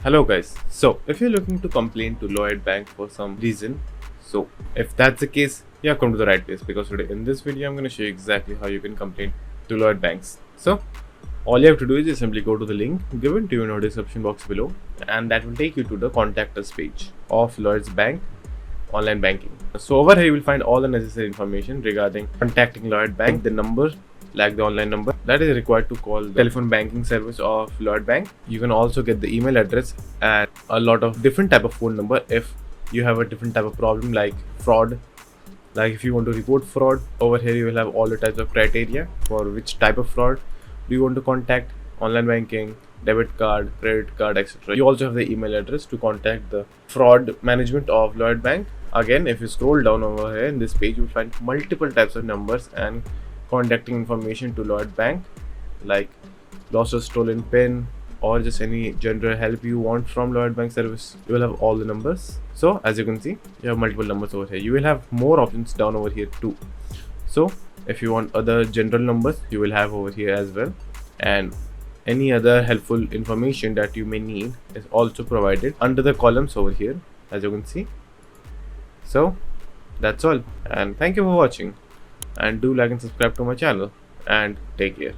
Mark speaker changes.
Speaker 1: Hello guys. So if you're looking to complain to Lloyd Bank for some reason, so if that's the case, you have come to the right place because today in this video I'm going to show you exactly how you can complain to Lloyd Banks. So all you have to do is just simply go to the link given to you in the description box below, and that will take you to the contact us page of Lloyds Bank online banking. So over here you will find all the necessary information regarding contacting Lloyd Bank, the number like the online number that is required to call the telephone banking service of Lloyd Bank. You can also get the email address and a lot of different type of phone number if you have a different type of problem like fraud. Like if you want to report fraud, over here you will have all the types of criteria for which type of fraud do you want to contact, online banking, debit card, credit card, etc. You also have the email address to contact the fraud management of Lloyd Bank. Again, if you scroll down over here in this page, you will find multiple types of numbers and contacting information to Lloyd Bank, like lost or stolen pin or just any general help you want from Lloyd Bank service. You will have all the numbers. So as you can see, you have multiple numbers over here. You will have more options down over here too. So if you want other general numbers, you will have over here as well, and any other helpful information that you may need is also provided under the columns over here, as you can see. So that's all, and thank you for watching, and do like and subscribe to my channel, and take care.